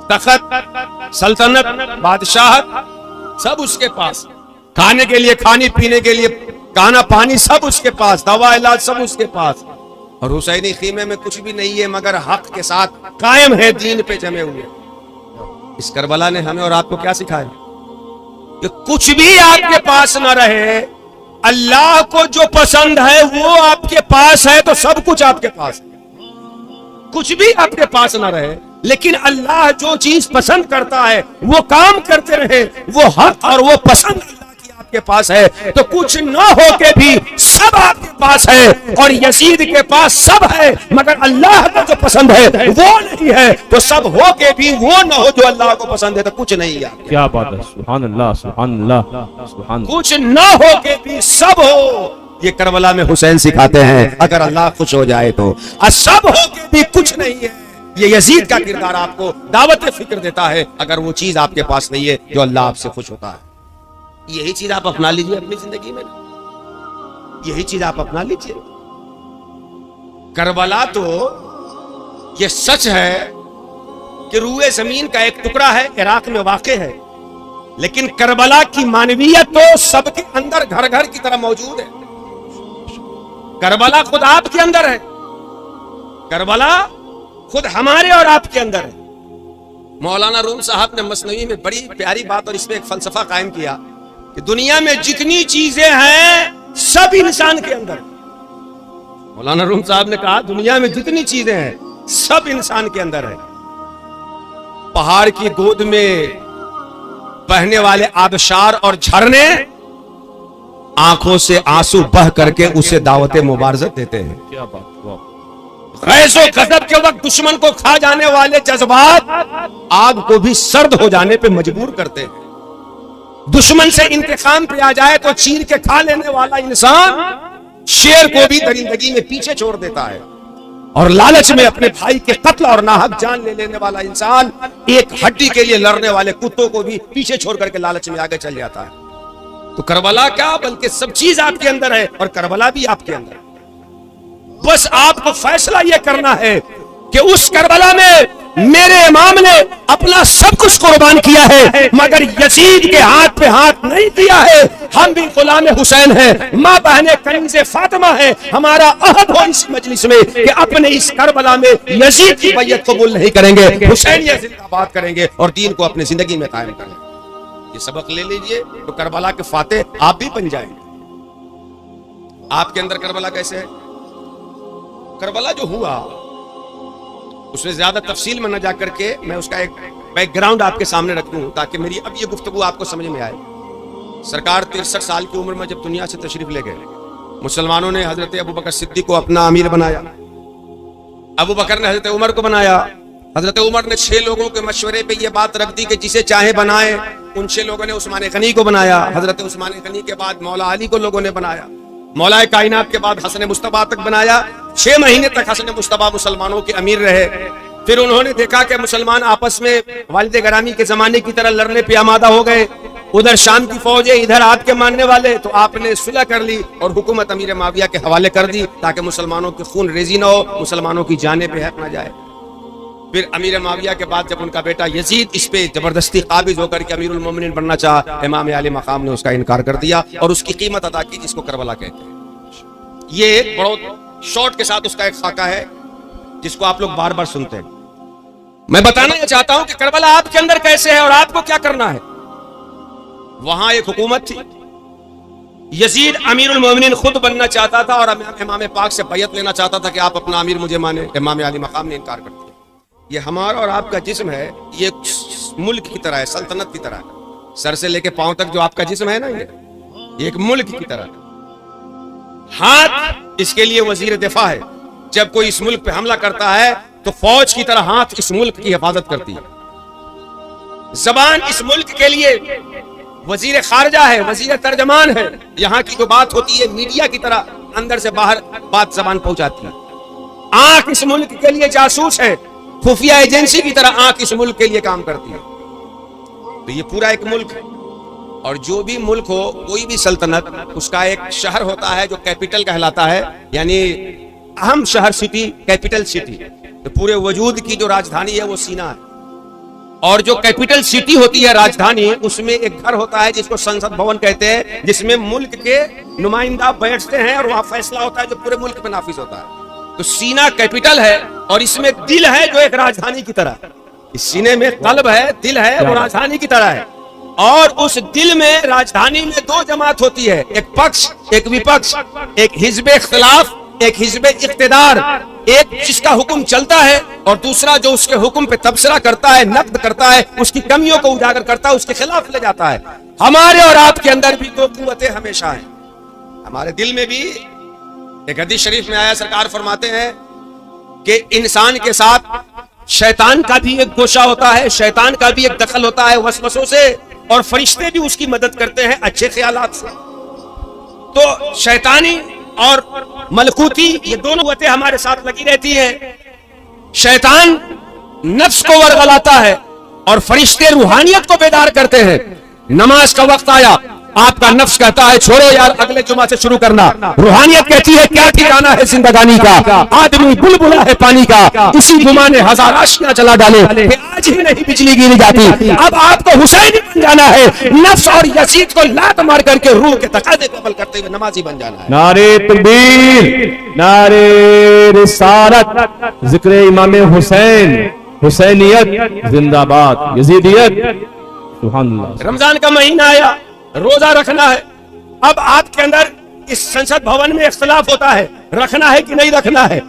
تخت, سلطنت, بادشاہت سب اس کے پاس, کھانے کے لیے, کھانے پینے کے لیے, کھانا پانی سب اس کے پاس, دوا علاج سب اس کے پاس. اور حسینی خیمے میں کچھ بھی نہیں ہے مگر حق کے ساتھ قائم ہے, دین پہ جمے ہوئے. اس کربلا نے ہمیں اور آپ کو کیا سکھایا کہ کچھ بھی آپ کے پاس نہ رہے, اللہ کو جو پسند ہے وہ آپ کے پاس ہے تو سب کچھ آپ کے پاس ہے. کچھ بھی آپ کے پاس نہ رہے لیکن اللہ جو چیز پسند کرتا ہے وہ کام کرتے رہے, وہ حق اور وہ پسند اللہ کی آپ کے پاس ہے, تو کچھ نہ ہو کے بھی سب آپ کے پاس ہے. اور یزید کے پاس سب ہے مگر اللہ کو جو پسند ہے وہ نہیں ہے, تو سب ہو کے بھی وہ نہ ہو جو اللہ کو پسند ہے, تو کچھ نہیں ہے. کیا بات ہے. سبحان اللہ, سبحان اللہ, سبحان. کچھ نہ ہو کے بھی سب ہو, یہ کربلا میں حسین سکھاتے ہیں اگر اللہ خوش ہو جائے تو, اور سب ہو کے بھی کچھ نہیں ہے. یہ یزید کا کردار آپ کو دعوت فکر دیتا ہے اگر وہ چیز آپ کے پاس نہیں ہے جو اللہ آپ سے خوش ہوتا ہے. یہی چیز آپ اپنا لیجئے اپنی زندگی میں, یہی چیز آپ اپنا لیجئے. کربلا تو یہ سچ ہے کہ روئے زمین کا ایک ٹکڑا ہے, عراق میں واقع ہے, لیکن کربلا کی معنویت تو سب کے اندر گھر گھر کی طرح موجود ہے. کربلا خود آپ کے اندر ہے, کربلا خود ہمارے اور آپ کے اندر ہے. مولانا روم صاحب نے مثنوی میں بڑی پیاری بات اور اس پہ ایک فلسفہ قائم کیا کہ دنیا میں جتنی چیزیں ہیں سب انسان کے اندر. مولانا روم صاحب نے کہا دنیا میں جتنی چیزیں ہیں سب انسان کے اندر ہے. پہاڑ کی گود میں بہنے والے آبشار اور جھرنے آنکھوں سے آنسو بہ کر کے اسے دعوت مبارزت دیتے ہیں. کیا بات. غیظ و غضب کے وقت دشمن کو کھا جانے والے جذبات آگ کو بھی سرد ہو جانے پہ مجبور کرتے ہیں. دشمن سے انتقام پہ آ جائے تو چیر کے کھا لینے والا انسان شیر کو بھی درندگی میں پیچھے چھوڑ دیتا ہے. اور لالچ میں اپنے بھائی کے قتل اور ناحق جان لے لینے والا انسان ایک ہڈی کے لیے لڑنے والے کتوں کو بھی پیچھے چھوڑ کر کے لالچ میں آگے چل جاتا ہے. تو کربلا کیا بلکہ سب چیز آپ کے اندر ہے اور کربلا بھی آپ کے اندر ہے. بس آپ کو فیصلہ یہ کرنا ہے کہ اس کربلا میں میرے امام نے اپنا سب کچھ قربان کیا ہے مگر یزید کے ہاتھ پہ ہاتھ نہیں دیا ہے. ہم بھی غلام حسین ہیں, ماں بہنیں کنیز فاطمہ ہیں. ہمارا عہد ہو اس مجلس میں کہ اپنے اس کربلا میں یزید کی بیعت قبول نہیں کریں گے, حسینیت زندہ باد کریں گے اور دین کو اپنی زندگی میں قائم کریں گے. یہ سبق لے لیجئے تو کربلا کے فاتح آپ بھی بن جائیں گے. آپ کے اندر کربلا کیسے ہے؟ کربلا جو ہوا اس میں زیادہ تفصیل میں نہ جا کر کے میں اس کا ایک بیک گراؤنڈ آپ کے سامنے رکھ دوں تاکہ میری اب یہ گفتگو آپ کو سمجھ میں آئے. سرکار 63 سال کی عمر میں جب دنیا سے تشریف لے گئے, مسلمانوں نے حضرت ابو بکر صدیق کو اپنا امیر بنایا, ابو بکر نے حضرت عمر کو بنایا. حضرت عمر نے 6 لوگوں کے مشورے پہ یہ بات رکھ دی کہ جسے چاہے بنائے. ان 6 لوگوں نے عثمان غنی کو بنایا. حضرت عثمان غنی کے بعد مولا علی کو لوگوں نے بنایا. مولا کائنات کے بعد حسن مصطفیٰ تک بنایا. 6 مہینے تک حسن مصطفیٰ مسلمانوں کے امیر رہے. پھر انہوں نے دیکھا کہ مسلمان آپس میں والد گرامی کے زمانے کی طرح لڑنے پہ آمادہ ہو گئے. ادھر شام کی فوج ہے, ادھر آپ کے ماننے والے. تو آپ نے صلح کر لی اور حکومت امیر معاویہ کے حوالے کر دی تاکہ مسلمانوں کی خون ریزی نہ ہو, مسلمانوں کی جانیں بے حق نہ جائے. پھر امیر معاویہ کے بعد جب ان کا بیٹا یزید اس پہ زبردستی قابض ہو کر کے امیر المومنین بننا چاہا, امام عالی مقام نے اس کا انکار کر دیا اور اس کی قیمت ادا کی جس کو کربلا کہتے ہیں. یہ ایک بڑا شارٹ کے ساتھ اس کا ایک خاکہ ہے جس کو آپ لوگ بار بار سنتے ہیں. میں بتانا یہ چاہتا ہوں کہ کربلا آپ کے اندر کیسے ہے اور آپ کو کیا کرنا ہے. وہاں ایک حکومت تھی, یزید امیر المومنین خود بننا چاہتا تھا اور امام پاک سے بیعت لینا چاہتا تھا کہ آپ اپنا امیر مجھے مانے. امام عالی مقام نے انکار کر دیا. یہ ہمارا اور آپ کا جسم ہے, یہ ملک کی طرح ہے, سلطنت کی طرح ہے. سر سے لے کے پاؤں تک جو آپ کا جسم ہے نا, یہ ایک ملک کی طرح ہے. ہاتھ اس کے لیے وزیر دفاع ہے. جب کوئی اس ملک پہ حملہ کرتا ہے تو فوج کی طرح ہاتھ اس ملک کی حفاظت کرتی ہے. زبان اس ملک کے لیے وزیر خارجہ ہے, وزیر ترجمان ہے. یہاں کی جو بات ہوتی ہے میڈیا کی طرح اندر سے باہر بات زبان پہنچاتی ہے. آنکھ اس ملک کے لیے جاسوس ہے, خفیہ ایجنسی کی طرح آنکھ اس ملک کے لیے کام کرتی ہے. تو یہ پورا ایک ملک ہے اور جو بھی ملک ہو, کوئی بھی سلطنت, اس کا ایک شہر ہوتا ہے جو کیپٹل کہلاتا ہے, یعنی اہم شہر, سٹی, کیپٹل سٹی. تو پورے وجود کی جو راجدھانی ہے وہ سینا ہے. اور جو کیپٹل سٹی ہوتی ہے راجدھانی, اس میں ایک گھر ہوتا ہے جس کو سنسد بھون کہتے ہیں, جس میں ملک کے نمائندہ بیٹھتے ہیں اور وہاں فیصلہ ہوتا ہے جو پورے ملک پہ نافذ ہوتا ہے. تو سینا کیپٹل ہے اور اس میں دل ہے جو ایک راجدھانی کی طرح. اس سینے میں قلب ہے, دل ہے, وہ راجدھانی کی طرح ہے. اور اس دل میں راجدھانی میں 2 جماعت ہوتی ہے, ایک پکش ایک وپکش, ایک حزب اختلاف ایک حزب اقتدار. ایک جس کا حکم چلتا ہے اور دوسرا جو اس کے حکم پہ تبصرہ کرتا ہے, نقد کرتا ہے, اس کی کمیوں کو اجاگر کرتا ہے, اس کے خلاف لے جاتا ہے. ہمارے اور آپ کے اندر بھی 2 قوتیں ہمیشہ ہیں. ہمارے دل میں بھی ایک حدیث شریف میں آیا, سرکار فرماتے ہیں کہ انسان کے ساتھ شیطان کا بھی ایک گوشہ ہوتا ہے, شیطان کا بھی ایک دخل ہوتا ہے وسوسوں سے, اور فرشتے بھی اس کی مدد کرتے ہیں اچھے خیالات سے. تو شیطانی اور ملکوتی یہ دونوں قوتیں ہمارے ساتھ لگی رہتی ہیں. شیطان نفس کو ورغلاتا ہے اور فرشتے روحانیت کو بیدار کرتے ہیں. نماز کا وقت آیا, آپ کا نفس کہتا ہے چھوڑو یار اگلے جمعہ سے شروع کرنا. روحانیت کہتی ہے کیا ٹھکانہ ہے زندگانی کا, آدمی بلبلا ہے پانی کا, اسی جمعہ نے 1000 آشیاں چلا ڈالے, آج ہی نہیں بجلی گری جاتی. اب آپ کو حسین بن جانا ہے, نفس اور یزید کو لات مار کر کے روح کے تقاضے کو عمل کرتے ہوئے نمازی بن جانا ہے. نعرے تکبیر, نعرے رسالت, ذکر امام حسین حسینیت زندہ باد، یزیدیت سبحان اللہ۔ رمضان کا مہینہ آیا، روزہ رکھنا ہے۔ اب آپ کے اندر اس سنسد بھون میں اختلاف ہوتا ہے، رکھنا ہے کہ نہیں رکھنا ہے۔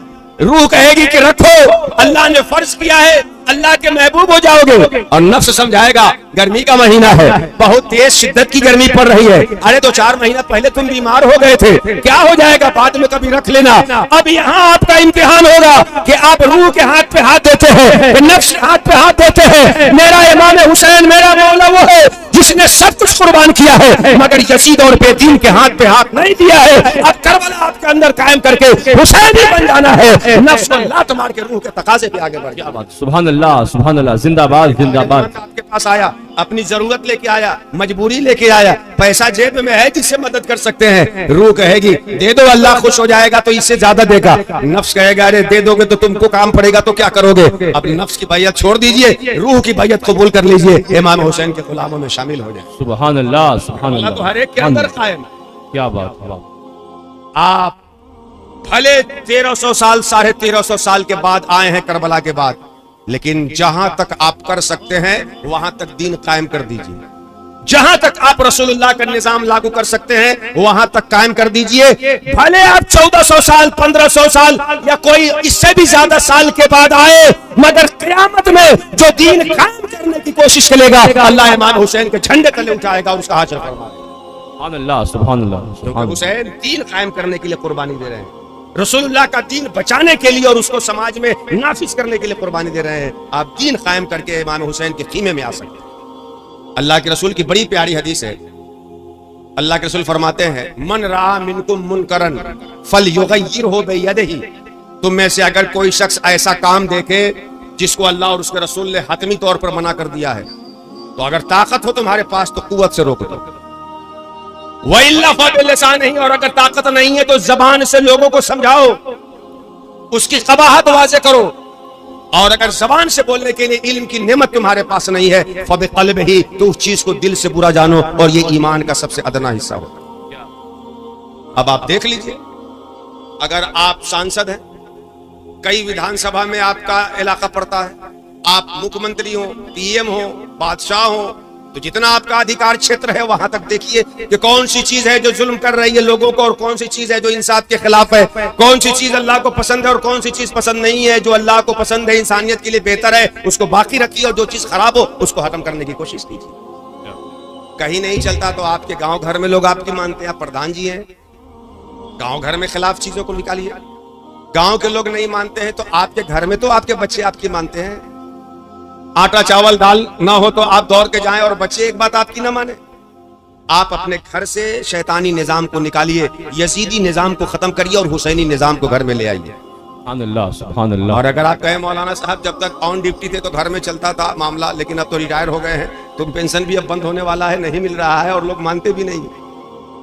روح کہے گی کہ رکھو، اللہ نے فرض کیا ہے، اللہ کے محبوب ہو جاؤ گے، اور نفس سمجھائے گا گرمی کا مہینہ ہے، بہت تیز شدت کی گرمی پڑ رہی ہے، ارے تو 4 مہینہ پہلے تم بیمار ہو گئے تھے، کیا ہو جائے گا، بعد میں کبھی رکھ لینا۔ اب یہاں آپ کا امتحان ہوگا کہ آپ روح کے ہاتھ پہ ہاتھ دیتے ہیں، نفس کے ہاتھ پہ ہاتھ دیتے ہیں۔ میرا امام حسین، میرا مولا وہ ہے جس نے سب کچھ قربان کیا ہے، مگر یزید اور بے دین کے ہاتھ پہ ہاتھ نہیں دیا ہے۔ اب کربلا آپ کے اندر قائم کر کے حسین ہی بن جانا ہے، نفس کو لات مار کے روح کے تقاضے پہ آگے بڑھ جانا۔ سبحان اللہ سبحان اللہ، زندہ باد زندہ باد۔ آپ کے پاس آیا، اپنی ضرورت لے کے آیا، مجبوری لے کے آیا، پیسہ جیب میں ہے جس سے مدد کر سکتے ہیں، روح کہے گی دے دو، اللہ خوش ہو جائے گا تو اس سے زیادہ دے گا۔ نفس کہے گا ارے دے دو گے تو تم کو کام پڑے گا تو کیا کرو گے، اپنی نفس کی بیعت چھوڑ دیجئے، روح کی بیعت قبول کر لیجئے، امام حسین کے غلاموں میں شامل ہو جائیں۔ سبحان اللہ سبحان اللہ اللہ، تو ہر ایک کے اندر قائم ہے۔ کیا بات ہے۔ آپ بھلے 1300 سال 1350 سال کے بعد آئے ہیں کربلا کے بعد، لیکن جہاں تک آپ کر سکتے ہیں وہاں تک دین قائم کر دیجئے، جہاں تک آپ رسول اللہ کا نظام لاگو کر سکتے ہیں وہاں تک قائم کر دیجئے۔ بھلے آپ 1400 سال 1500 سال یا کوئی اس سے بھی زیادہ سال کے بعد آئے، مگر قیامت میں جو دین قائم کرنے کی کوشش کرے گا اللہ امام حسین کے جھنڈے تلے اٹھائے گا اور اس کا حشر فرمائے گا۔ سبحان اللہ سبحان اللہ سبحان کیونکہ اللہ۔ حسین دین قائم کرنے کے لیے قربانی دے رہے ہیں، رسول اللہ کا دین بچانے کے لیے اور اس کو سماج میں نافذ کرنے کے لیے قربانی دے رہے ہیں۔ آپ دین قائم کر کے امام حسین کے خیمے میں آ سکتے ہیں۔ اللہ کے رسول کی بڑی پیاری حدیث ہے، اللہ کے رسول فرماتے ہیں من رأى منکم منکرن فلیغیرہ بیدہ، تم میں سے اگر کوئی شخص ایسا کام دیکھے جس کو اللہ اور اس کے رسول نے حتمی طور پر منع کر دیا ہے تو اگر طاقت ہو تمہارے پاس تو قوت سے روک دو، وَإِلَّا فَبِلِسَانِهِ، اور اگر طاقت نہیں ہے تو زبان سے لوگوں کو سمجھاؤ، اس کی قباحت واضح کرو، اور اگر زبان سے بولنے کے لیے علم کی نعمت تمہارے پاس نہیں ہے فَبِقَلْبِهِ، تو اس چیز کو دل سے برا جانو، اور یہ ایمان کا سب سے ادنا حصہ ہوتا ہے۔ اب آپ دیکھ لیجئے، اگر آپ سانسد ہیں، کئی ودھان سبھا میں آپ کا علاقہ پڑتا ہے، آپ مکھ منتری ہوں، پی ایم ہوں، بادشاہ ہوں، تو جتنا آپ کا ادھیکار چھیتر ہے وہاں تک دیکھیے کہ کون سی چیز ہے جو ظلم کر رہی ہے لوگوں کو، اور کون سی چیز ہے جو انصاف کے خلاف ہے، کون سی چیز اللہ کو پسند ہے اور کون سی چیز پسند نہیں ہے۔ جو اللہ کو پسند ہے، انسانیت کے لیے بہتر ہے، اس کو باقی رکھیے، اور جو چیز خراب ہو اس کو ختم کرنے کی کوشش کیجیے۔ کہیں نہیں چلتا تو آپ کے گاؤں گھر میں لوگ آپ کی مانتے ہیں، آپ پردھان جی ہیں، گاؤں گھر میں خلاف چیزوں کو نکالیے۔ گاؤں کے لوگ نہیں مانتے ہیں تو آپ کے گھر میں تو آپ کے بچے آپ کی مانتے ہیں۔ آٹا چاول دال نہ ہو تو آپ دوڑ کے جائیں اور بچے ایک بات آپ کی نہ مانے۔ آپ اپنے گھر سے شیطانی نظام کو نکالیے، یزیدی نظام کو ختم کریے اور حسینی نظام کو گھر میں لے آئیے۔ سبحان اللہ سبحان اللہ۔ اور اگر آپ کہیں مولانا صاحب جب تک آن ڈیوٹی تھے تو گھر میں چلتا تھا معاملہ، لیکن اب تو ریٹائر ہو گئے ہیں تو پینشن بھی اب بند ہونے والا ہے، نہیں مل رہا ہے اور لوگ مانتے بھی نہیں،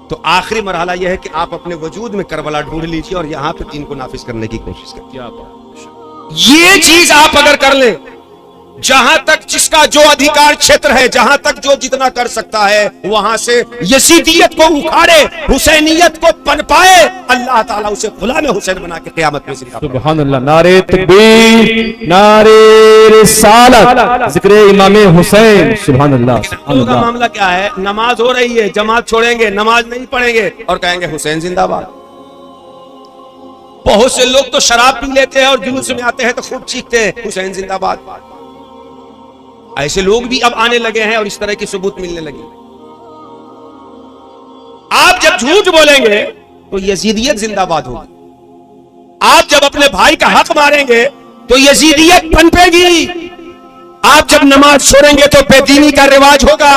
تو آخری مرحلہ یہ ہے کہ آپ اپنے وجود میں کربلا ڈھونڈ لیجیے اور یہاں پہ دین کو نافذ کرنے کی کوشش کریں۔ یہ چیز آپ اگر کر لیں، جہاں تک جس کا جو ادھیکار چھیتر ہے، جہاں تک جو جتنا کر سکتا ہے وہاں سے یزیدیت کو اکھاڑے، حسینیت کو پنپائے، اللہ تعالیٰ اسے غلام حسین بنا کے قیامت میں زندہ کرے۔ سبحان اللہ، نعرہ تکبیر، نعرہ رسالت، ذکر امام حسین، سبحان اللہ سبحان لوگوں کا اللہ۔ معاملہ کیا ہے، نماز ہو رہی ہے، جماعت چھوڑیں گے، نماز نہیں پڑھیں گے اور کہیں گے حسین زندہ باد۔ بہت سے لوگ تو شراب پی لیتے ہیں اور جلوس میں آتے ہیں تو خوب چیختے ہیں حسین زندہ باد۔ ایسے لوگ بھی اب آنے لگے ہیں اور اس طرح کی ثبوت ملنے لگی۔ آپ جب جھوٹ بولیں گے تو یزیدیت زندہ باد ہوگی، آپ جب اپنے بھائی کا حق ماریں گے تو یزیدیت پنپے گی، آپ جب نماز چھوڑیں گے تو بے دینی کا رواج ہوگا،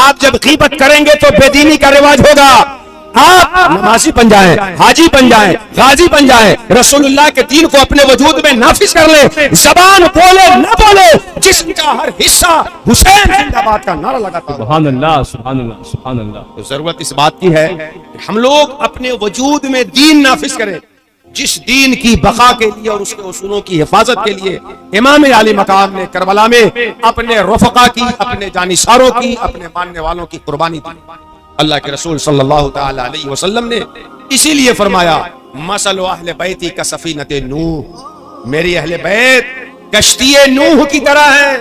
آپ جب غیبت کریں گے تو بے دینی کا رواج ہوگا۔ آپ نمازی بن جائیں، حاجی بن جائیں، غازی بن جائیں، رسول اللہ کے دین کو اپنے وجود میں نافذ کر لیں، زبان بولے نہ بولے، جسم کا ہر حصہ حسین زندہ باد کا نعرہ لگاتا ہو۔ سبحان اللہ سبحان اللہ سبحان اللہ۔ تو ضرورت اس بات کی ہے کہ ہم لوگ اپنے وجود میں دین نافذ کریں، جس دین کی بقا کے لیے اور اس کے اصولوں کی حفاظت کے لیے امام علی مقام نے کربلا میں اپنے رفقا کی، اپنے جانثاروں کی، اپنے ماننے والوں کی قربانی دی۔ اللہ کے رسول صلی اللہ تعالی علیہ وسلم نے اسی لیے فرمایا مثل اہل بیتی کا سفینۃ نوح، میری اہل بیت کشتی نوح کی طرح ہے،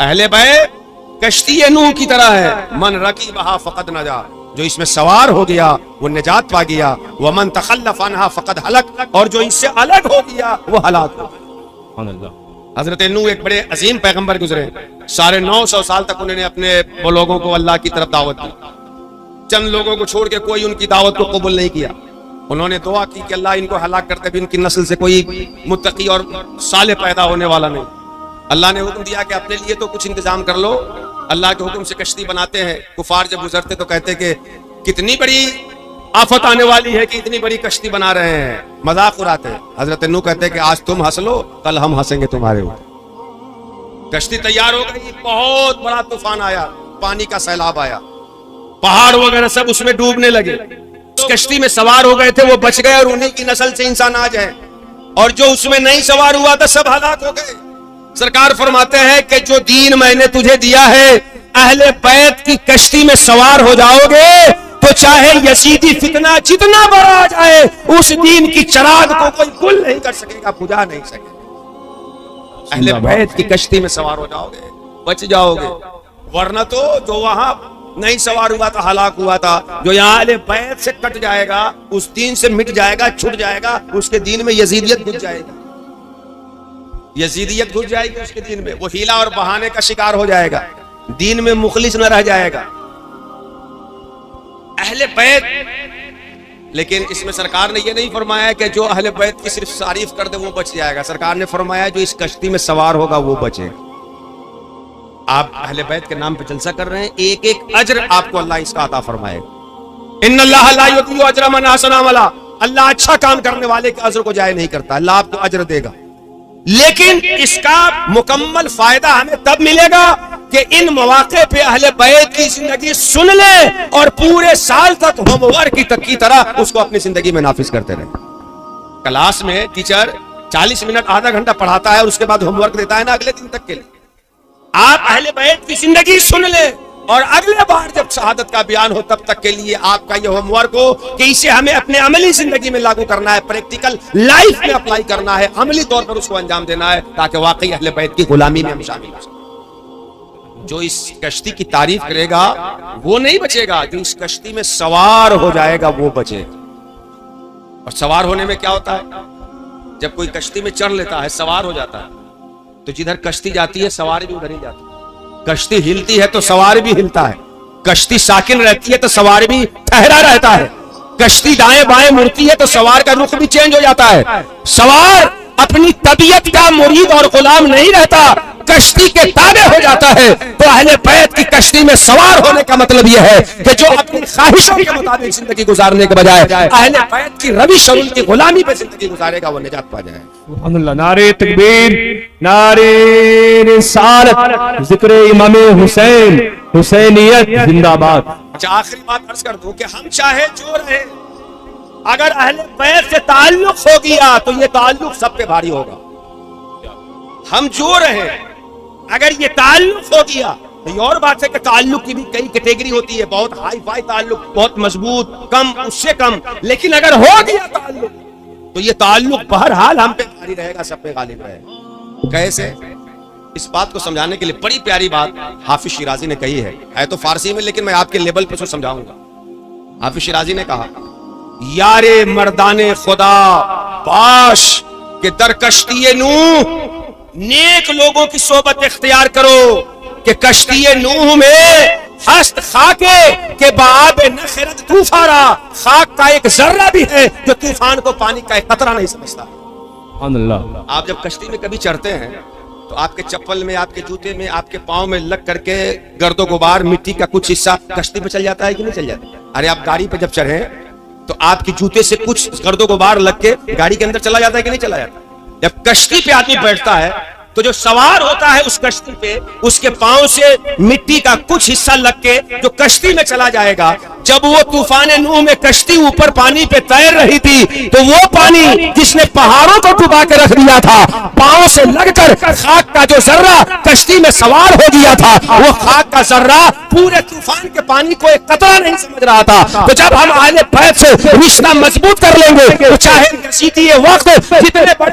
اہل بیت کشتی نوح کی طرح ہے، من رکیبہا فقد نجا، جو اس میں سوار ہو گیا وہ نجات پا گیا، ومن تخلف عنہا فقد ہلک، اور جو اس سے الگ ہو گیا وہ ہلاک ہو گیا۔ حضرت نوح ایک بڑے عظیم پیغمبر گزرے، 950 سال تک انہوں نے اپنے وہ لوگوں کو اللہ کی طرف دعوت دی، چند لوگوں کو چھوڑ کے کوئی ان کی دعوت کو قبول نہیں کیا۔ انہوں نے دعا کی کہ اللہ ان کو ہلاک کرتے بھی ان کی نسل سے کوئی متقی اور صالح پیدا ہونے والا نہیں۔ اللہ نے حکم دیا کہ اپنے لیے تو کچھ انتظام کر لو، اللہ کے حکم سے کشتی بناتے ہیں۔ کفار جب گزرتے تو کہتے کہ کتنی بڑی آفت آنے والی ہے کہ اتنی بڑی کشتی بنا رہے ہیں، مذاق اڑاتے ہیں۔ حضرت نوح کہتے کہ آج تم ہنس لو، کل ہم ہنسیں گے تمہارے اوپر۔ کشتی تیار ہو گئی، بہت بڑا طوفان آیا، پانی کا سیلاب آیا، پہاڑ وغیرہ سب اس میں ڈوبنے لگے۔ اس کشتی میں سوار ہو گئے تھے وہ بچ گئے، اور انہی کی نسل سے انسان آج ہے، اور جو اس میں نہیں سوار ہوا تھا سب ہلاک ہو گئے۔ سرکار فرماتے ہیں کہ جو دین میں نے تجھے دیا ہے، اہل بیت کی کشتی میں سوار ہو جاؤ گے تو چاہے یزیدی فتنہ جتنا بڑا آ جائے، اس دین کی چراغ کو کوئی گل نہیں کر سکے گا، بجھا نہیں سکے گا۔ اہل بیت کی کشتی میں سوار ہو جاؤ گے، بچ جاؤ گے، ورنہ تو جو وہاں نہیں سوار ہوا تھا ہلاک ہوا تھا، جو یہاں اہل بیت سے کٹ جائے گا، اس دین سے مٹ جائے گا، چھٹ جائے گا، اس کے دین میں یزیدیت گھس جائے گی، یزیدیت گھس جائے گی اس کے دین میں، وہ ہیلا اور بہانے کا شکار ہو جائے گا، دین میں مخلص نہ رہ جائے گا۔ اہل بیت، لیکن اس میں سرکار نے یہ نہیں فرمایا کہ جو اہل بیت کی صرف تعریف کر دے وہ بچ جائے گا، سرکار نے فرمایا جو اس کشتی میں سوار ہوگا وہ بچے۔ آپ اہل بیت کے نام پہ جلسہ کر رہے ہیں، ایک ایک اجر آپ کو اللہ اس کا عطا فرمائے گا۔ ان اللہ لا یضیع اجر من احسن عملا، اللہ اچھا کام کرنے والے کے اجر کو ضائع نہیں کرتا، اللہ آپ کو اجر دے گا، لیکن اس کا مکمل فائدہ ہمیں تب ملے گا کہ ان مواقع پہ اہل بیت کی زندگی سن لیں اور پورے سال تک ہوم ورک کی طرح اس کو اپنی زندگی میں نافذ کرتے رہیں۔ کلاس میں ٹیچر 40 منٹ آدھا گھنٹہ پڑھاتا ہے اور اس کے بعد ہوم ورک دیتا ہے نا اگلے دن تک کے لیے، آپ اہل بیت کی زندگی سن لیں اور اگلے بار جب شہادت کا بیان ہو تب تک کے لیے آپ کا یہ ہوم ورک ہو کہ اسے ہمیں اپنے عملی زندگی میں لاگو کرنا ہے، پریکٹیکل لائف میں اپلائی کرنا ہے، عملی طور پر اس کو انجام دینا ہے، تاکہ واقعی اہل بیت کی غلامی میں ہم شامل ہو سکیں۔ جو اس کشتی کی تعریف کرے گا وہ نہیں بچے گا، جو اس کشتی میں سوار ہو جائے گا وہ بچے گا۔ اور سوار ہونے میں کیا ہوتا ہے؟ جب کوئی کشتی میں چڑھ لیتا ہے، سوار ہو جاتا ہے، تو جدھر کشتی جاتی ہے سوار بھی ادھر ہی جاتی ہے۔ کشتی ہلتی ہے تو سوار بھی ہلتا ہے، کشتی ساکن رہتی ہے تو سوار بھی ٹھہرا رہتا ہے، کشتی دائیں بائیں مڑتی ہے تو سوار کا رخ بھی چینج ہو جاتا ہے۔ سوار اپنی طبیعت کا مرید اور غلام نہیں رہتا، کشتی کے تابع ہو جاتا ہے۔ تو اہل بیت کی کشتی میں سوار ہونے کا مطلب یہ ہے کہ جو اپنی خواہشوں کے مطابق زندگی گزارنے کے بجائے اہل بیت کی روش اور ان کی غلامی پہ زندگی گزارے گا وہ نجات پا جائے۔ سبحان اللہ، نعرہ تکبیر، نعرہ رسالت، ذکر امام حسین، حسینیت زندہ باد۔ اچھا آخری بات عرض کر دوں کہ ہم چاہے جو رہے، اگر اہل بیت سے تعلق ہو گیا تو یہ تعلق سب پہ بھاری ہوگا۔ ہم جو رہے اگر یہ تعلق ہو گیا، یہ اور بات ہے کہ تعلق کی بھی کئی کیٹیگری ہوتی ہے، بہت ہائی فائی تعلق، بہت مضبوط، کم، اس سے کم، لیکن اگر ہو گیا تعلق تو یہ تعلق بہرحال ہم پہ بھاری رہے گا، سب پہ غالب رہے گا۔ کیسے؟ اس بات کو سمجھانے کے لیے بڑی پیاری بات حافظ شیرازی نے کہی ہے تو فارسی میں، لیکن میں آپ کے لیبل پہ سمجھاؤں گا۔ حافظ شیرازی نے کہا، یار مردان خدا باش کہ در کشتی نوح نیک لوگوں کی صحبت اختیار کرو کہ کشتی نوح میں ہست خاکے کہ بآب نخرت طوفانا، خاک کا ایک ذرہ بھی ہے جو طوفان کو پانی کا ایک قطرہ نہیں سمجھتا۔ سبحان اللہ۔ آپ جب کشتی میں کبھی چڑھتے ہیں تو آپ کے چپل میں، آپ کے جوتے میں، آپ کے پاؤں میں لگ کر کے گرد و غبار، مٹی کا کچھ حصہ کشتی پہ چل جاتا ہے کہ نہیں چل جاتا؟ ارے آپ گاڑی پہ جب چڑھیں تو آپ کے جوتے سے کچھ گرد و غبار لگ کے گاڑی کے اندر چلا جاتا ہے کہ نہیں چلا جاتا؟ جب کشتی پہ آدمی بیٹھتا ہے تو جو سوار ہوتا ہے اس کشتی پہ، اس کے پاؤں سے مٹی کا کچھ حصہ لگ کے جو کشتی میں چلا جائے گا، جب وہ طوفان نوح میں کشتی اوپر پانی پہ تیر رہی تھی تو وہ پانی جس نے پہاڑوں کو ڈبا کے رکھ دیا تھا، پاؤں سے لگ کر خاک کا جو ذرہ کشتی میں سوار ہو گیا تھا، وہ خاک کا ذرہ پورے طوفان کے پانی کو ایک قطرہ نہیں سمجھ رہا تھا۔ تو جب ہم اہل بیت سے رشتہ مضبوط کر لیں گے تو چاہے یزیدی یہ وقت جتنے بڑے